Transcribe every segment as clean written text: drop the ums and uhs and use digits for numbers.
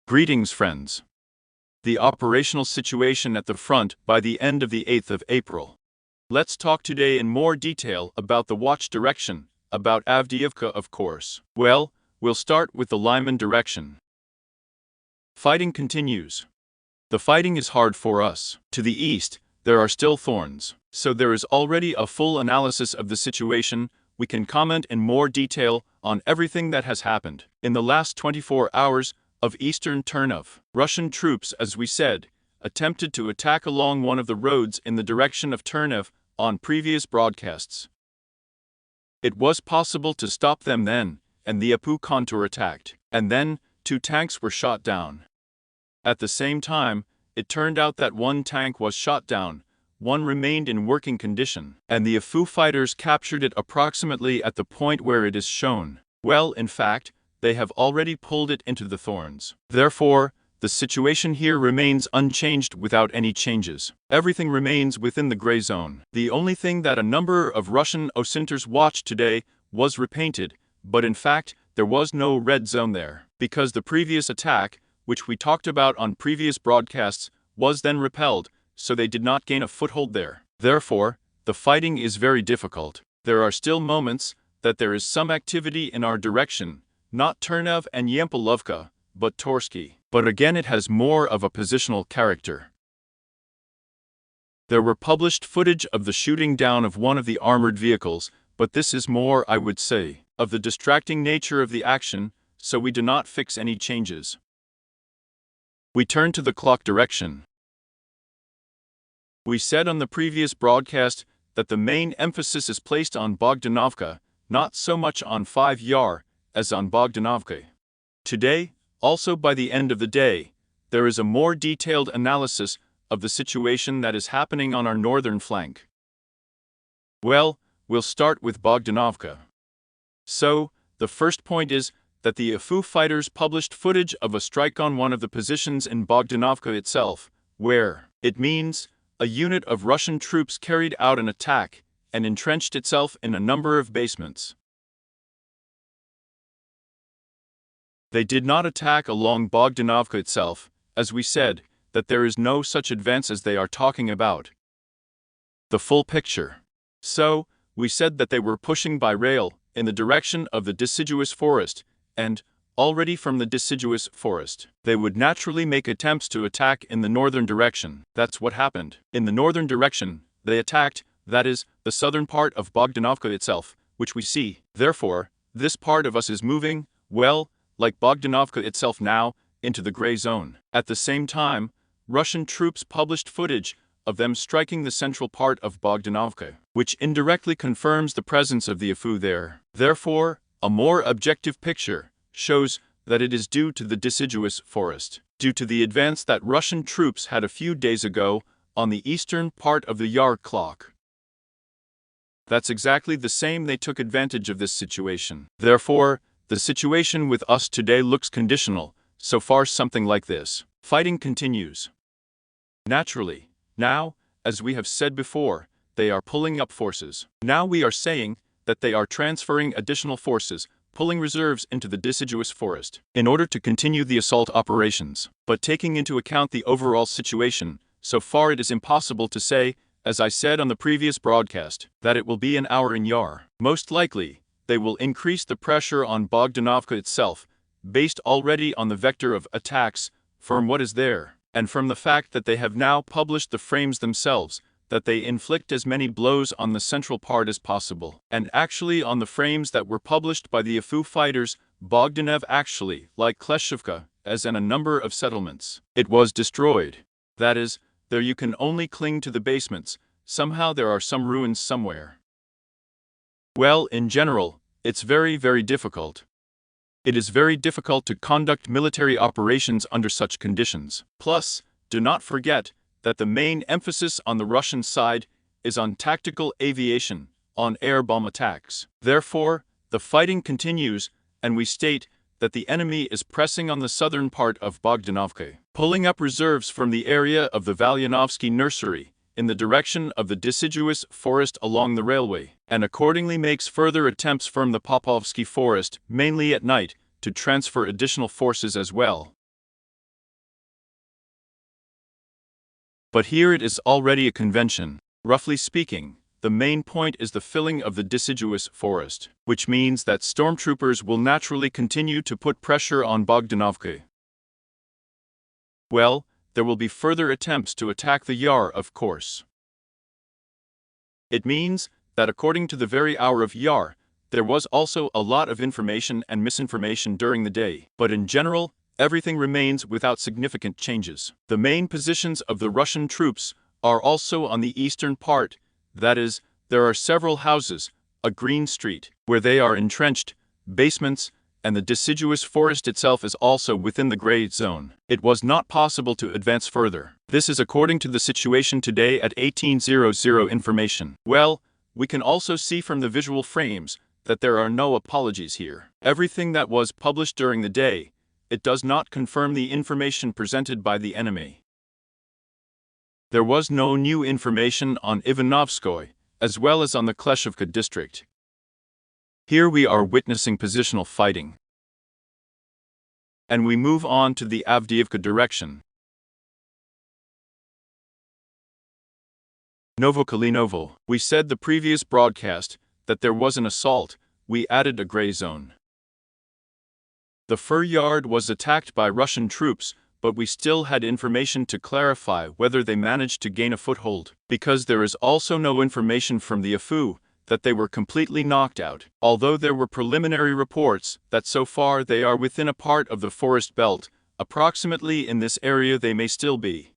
Greetings, friends. The operational situation at the front by the end of the 8th of April. Let's talk today in more detail about the watch direction, about Avdiivka, of course. Well, we'll start with the Lyman direction. Fighting continues. The fighting is hard for us. To the east, there are still thorns. So there is already a full analysis of the situation. We can comment in more detail on everything that has happened. In the last 24 hours, of eastern Ternov, Russian troops, as we said, attempted to attack along one of the roads in the direction of Ternov on previous broadcasts. It was possible to stop them then, and the Apu counterattacked, and then 2 tanks were shot down. At the same time, it turned out that 1 tank was shot down, 1 remained in working condition, and the Apu fighters captured it approximately at the point where it is shown. Well, in fact, they have already pulled it into the thorns. Therefore, the situation here remains unchanged without any changes. Everything remains within the gray zone. The only thing that a number of Russian Ocinters watched today was repainted, but in fact, there was no red zone there, because the previous attack, which we talked about on previous broadcasts, was then repelled, so they did not gain a foothold there. Therefore, the fighting is very difficult. There are still moments that there is some activity in our direction, not Ternov and Yampolovka, but Torsky. But again, it has more of a positional character. There were published footage of the shooting down of one of the armored vehicles, but this is more, I would say, of the distracting nature of the action, so we do not fix any changes. We turn to the clock direction. We said on the previous broadcast that the main emphasis is placed on Bogdanovka, not so much on 5 Yar, as on Bogdanovka. Today, also by the end of the day, there is a more detailed analysis of the situation that is happening on our northern flank. Well, we'll start with Bogdanovka. So, the first point is that the Apu fighters published footage of a strike on one of the positions in Bogdanovka itself, where, it means, a unit of Russian troops carried out an attack and entrenched itself in a number of basements. They did not attack along Bogdanovka itself, as we said, that there is no such advance as they are talking about. The full picture. So, we said that they were pushing by rail in the direction of the deciduous forest, and, already from the deciduous forest, they would naturally make attempts to attack in the northern direction. That's what happened. In the northern direction, they attacked, that is, the southern part of Bogdanovka itself, which we see. Therefore, this part of us is moving, well, like Bogdanovka itself now, into the gray zone. At the same time, Russian troops published footage of them striking the central part of Bogdanovka, which indirectly confirms the presence of the Apu there. Therefore, a more objective picture shows that it is due to the deciduous forest, due to the advance that Russian troops had a few days ago on the eastern part of the Yar clock. That's exactly the same. They took advantage of this situation. Therefore, the situation with us today looks conditional, so far something like this. Fighting continues. Naturally, now, as we have said before, they are pulling up forces. Now we are saying that they are transferring additional forces, pulling reserves into the deciduous forest, in order to continue the assault operations. But taking into account the overall situation, so far it is impossible to say, as I said on the previous broadcast, that it will be an hour in Yar. Most likely, they will increase the pressure on Bogdanovka itself, based already on the vector of attacks, from what is there, and from the fact that they have now published the frames themselves, that they inflict as many blows on the central part as possible. And actually on the frames that were published by the Apu fighters, Bogdanov actually, like Kleshivka, as in a number of settlements, it was destroyed. That is, there you can only cling to the basements, somehow there are some ruins somewhere. Well, in general, it's very, very difficult. It is very difficult to conduct military operations under such conditions. Plus, do not forget that the main emphasis on the Russian side is on tactical aviation, on air bomb attacks. Therefore, the fighting continues, and we state that the enemy is pressing on the southern part of Bogdanovka, pulling up reserves from the area of the Valyanovsky nursery, in the direction of the deciduous forest along the railway, and accordingly makes further attempts from the Popovsky forest, mainly at night, to transfer additional forces as well. But here it is already a convention. Roughly speaking, the main point is the filling of the deciduous forest, which means that stormtroopers will naturally continue to put pressure on Bogdanovka. Well, there will be further attempts to attack the Yar, of course. It means that according to the very hour of Yar, there was also a lot of information and misinformation during the day, but in general, everything remains without significant changes. The main positions of the Russian troops are also on the eastern part, that is, there are several houses, a green street, where they are entrenched, basements, and the deciduous forest itself is also within the gray zone. It was not possible to advance further. This is according to the situation today at 1800 information. Well, we can also see from the visual frames that there are no apologies here. Everything that was published during the day, it does not confirm the information presented by the enemy. There was no new information on Ivanovskoye, as well as on the Kleshevka district. Here we are witnessing positional fighting. And we move on to the Avdiivka direction. Novokalinovo. We said the previous broadcast that there was an assault, we added a gray zone. The fur yard was attacked by Russian troops, but we still had information to clarify whether they managed to gain a foothold, because there is also no information from the AFU that they were completely knocked out, although there were preliminary reports that so far they are within a part of the forest belt, approximately in this area they may still be.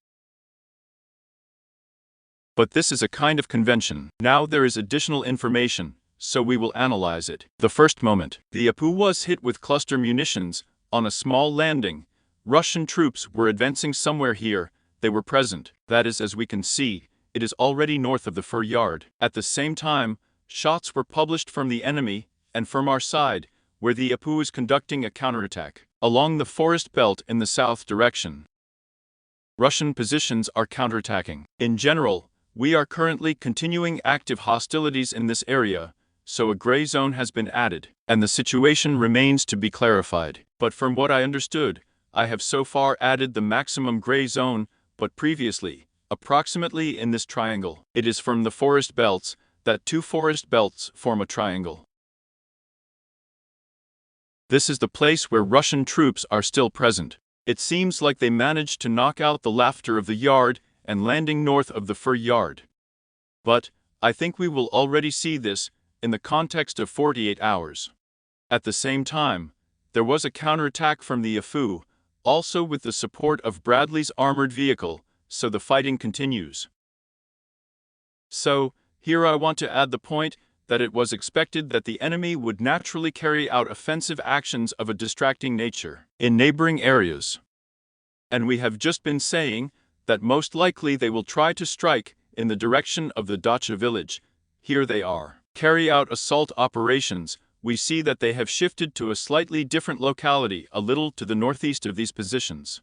But this is a kind of convention. Now there is additional information, so we will analyze it. The first moment, the APU was hit with cluster munitions on a small landing. Russian troops were advancing somewhere here, they were present, that is, as we can see, it is already north of the fur yard. At the same time, shots were published from the enemy, and from our side, where the APU is conducting a counterattack, along the forest belt in the south direction. Russian positions are counterattacking. In general, we are currently continuing active hostilities in this area, so a gray zone has been added, and the situation remains to be clarified. But from what I understood, I have so far added the maximum gray zone, but previously, approximately in this triangle, it is from the forest belts that two forest belts form a triangle. This is the place where Russian troops are still present. It seems like they managed to knock out the laughter of the yard and landing north of the fur yard. But I think we will already see this in the context of 48 hours. At the same time, there was a counterattack from the AFU, also with the support of Bradley's armored vehicle, so the fighting continues. So, here I want to add the point that it was expected that the enemy would naturally carry out offensive actions of a distracting nature in neighboring areas. And we have just been saying that most likely they will try to strike in the direction of the Dacha village. Here they are. Carry out assault operations. We see that they have shifted to a slightly different locality a little to the northeast of these positions.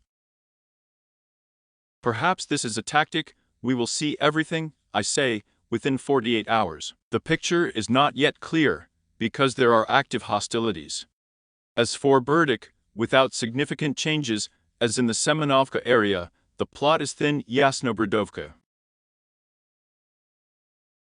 Perhaps this is a tactic. We will see everything, I say, within 48 hours. The picture is not yet clear, because there are active hostilities. As for Burdik, without significant changes, as in the Semenovka area, the plot is thin Yasnobrodovka.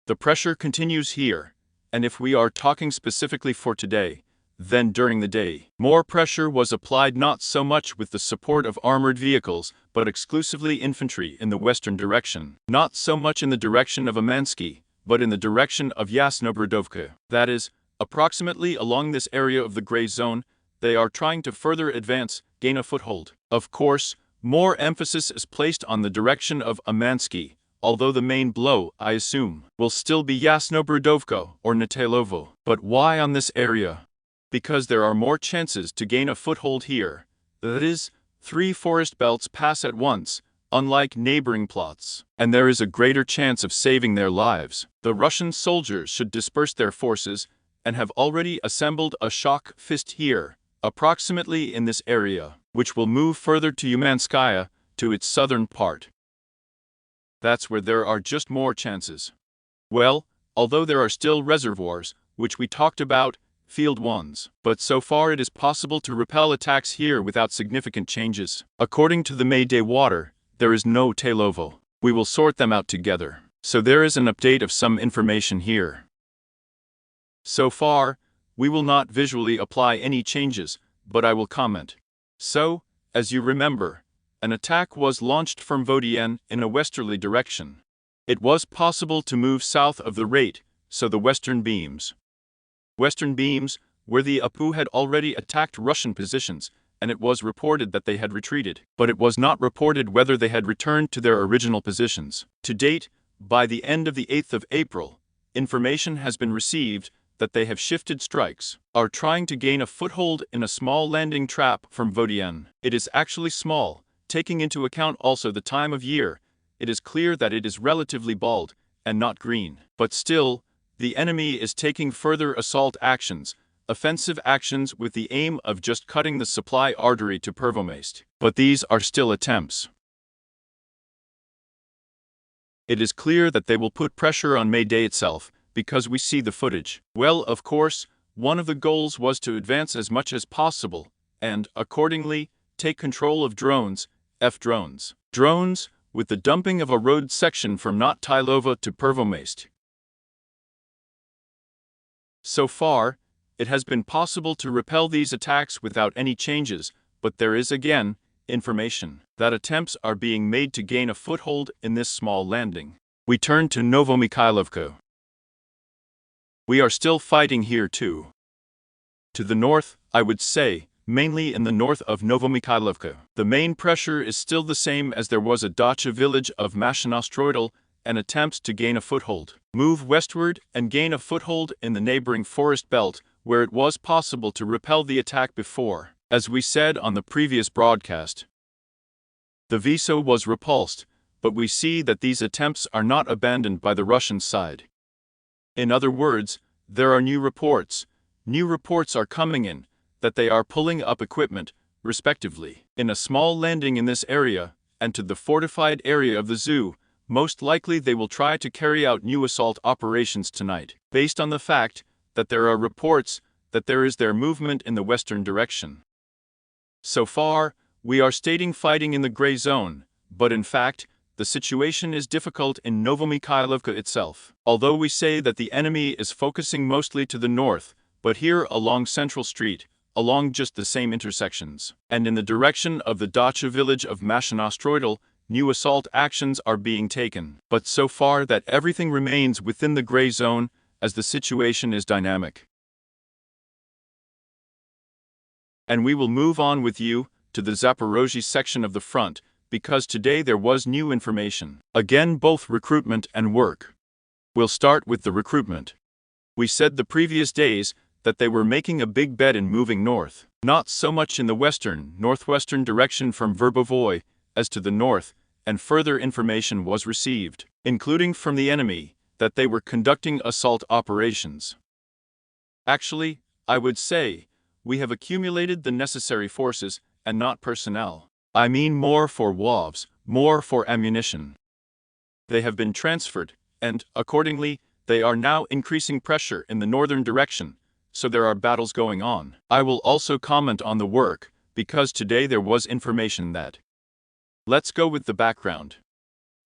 The pressure continues here, and if we are talking specifically for today, then during the day, more pressure was applied not so much with the support of armored vehicles, but exclusively infantry in the western direction. Not so much in the direction of Amansky, but in the direction of Yasnobrodovka. That is, approximately along this area of the gray zone, they are trying to further advance, gain a foothold. Of course, more emphasis is placed on the direction of Amansky, although the main blow, I assume, will still be Yasnobrodovka or Natailovo. But why on this area? Because there are more chances to gain a foothold here. That is, 3 forest belts pass at once, unlike neighboring plots, and there is a greater chance of saving their lives. The Russian soldiers should disperse their forces, and have already assembled a shock fist here, approximately in this area, which will move further to Umanskaya, to its southern part. That's where there are just more chances. Well, although there are still reservoirs, which we talked about, field ones, but so far it is possible to repel attacks here without significant changes. According to the Mayday water, there is no Tailovo. We will sort them out together. So there is an update of some information here. So far, we will not visually apply any changes, but I will comment. So, as you remember, an attack was launched from Vodienne in a westerly direction. It was possible to move south of the rate, so the western beams, where the Apu had already attacked Russian positions, and it was reported that they had retreated, but it was not reported whether they had returned to their original positions. To date, by the end of the 8th of April, information has been received that they have shifted strikes, are trying to gain a foothold in a small landing trap from Vodienne. It is actually small, taking into account also the time of year. It is clear that it is relatively bald and not green. But still, the enemy is taking further assault actions, offensive actions with the aim of just cutting the supply artery to Pervomest. But these are still attempts. It is clear that they will put pressure on May Day itself, because we see the footage. Well, of course, one of the goals was to advance as much as possible, and, accordingly, take control of drones, F-drones. Drones, with the dumping of a road section from Notilova to Pervomest. So far, it has been possible to repel these attacks without any changes, but there is again information that attempts are being made to gain a foothold in this small landing. We turn to Novomykhailovka. We are still fighting here too. To the north, I would say, mainly in the north of Novomykhailovka. The main pressure is still the same as there was a dacha village of Mashinostroidal and attempts to gain a foothold. Move westward and gain a foothold in the neighboring forest belt where it was possible to repel the attack before. As we said on the previous broadcast, the Viso was repulsed, but we see that these attempts are not abandoned by the Russian side. In other words, there are new reports are coming in, that they are pulling up equipment, respectively, in a small landing in this area, and to the fortified area of the zoo. Most likely they will try to carry out new assault operations tonight, based on the fact that there are reports that there is their movement in the western direction. So far, we are stating fighting in the gray zone, but in fact, the situation is difficult in Novomykhailovka itself. Although we say that the enemy is focusing mostly to the north, but here along Central Street, along just the same intersections, and in the direction of the dacha village of Mashinostroidal, new assault actions are being taken. But so far that everything remains within the gray zone, as the situation is dynamic. And we will move on with you to the Zaporozhye section of the front, because today there was new information. Again, both recruitment and work. We'll start with the recruitment. We said the previous days that they were making a big bet in moving north, not so much in the northwestern direction from Verbovoy, as to the north, and further information was received, including from the enemy, that they were conducting assault operations. Actually, I would say, we have accumulated the necessary forces, and not personnel. I mean more for WAVs, more for ammunition. They have been transferred, and, accordingly, they are now increasing pressure in the northern direction, so there are battles going on. I will also comment on the work, because today there was information that. Let's go with the background.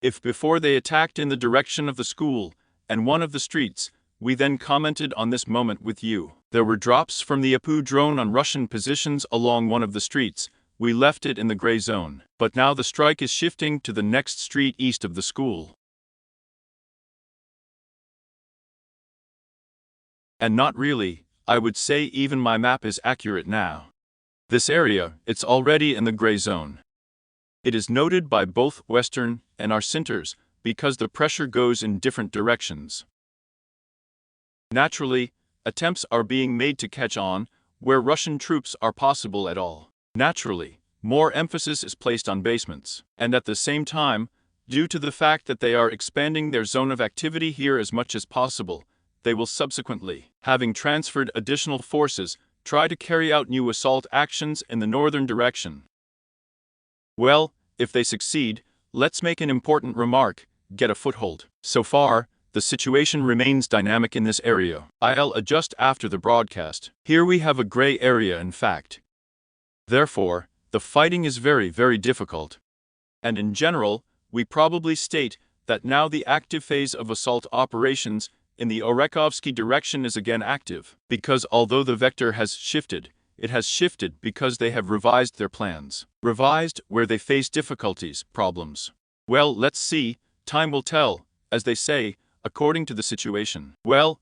If before they attacked in the direction of the school, and one of the streets, we then commented on this moment with you. There were drops from the Apu drone on Russian positions along one of the streets. We left it in the gray zone. But now the strike is shifting to the next street east of the school. And not really, I would say even my map is accurate now. This area, it's already in the gray zone. It is noted by both Western and our centers because the pressure goes in different directions. Naturally, attempts are being made to catch on where Russian troops are possible at all. Naturally, more emphasis is placed on basements, and at the same time, due to the fact that they are expanding their zone of activity here as much as possible, they will subsequently, having transferred additional forces, try to carry out new assault actions in the northern direction. Well, if they succeed, let's make an important remark, get a foothold. So far, the situation remains dynamic in this area. I'll adjust after the broadcast. Here we have a gray area in fact. Therefore, the fighting is very, very difficult. And in general, we probably state that now the active phase of assault operations in the Orekhovsky direction is again active, because although the vector has shifted, it has shifted because they have revised their plans. Revised where they face difficulties, problems. Well, let's see, time will tell, as they say, according to the situation. Well,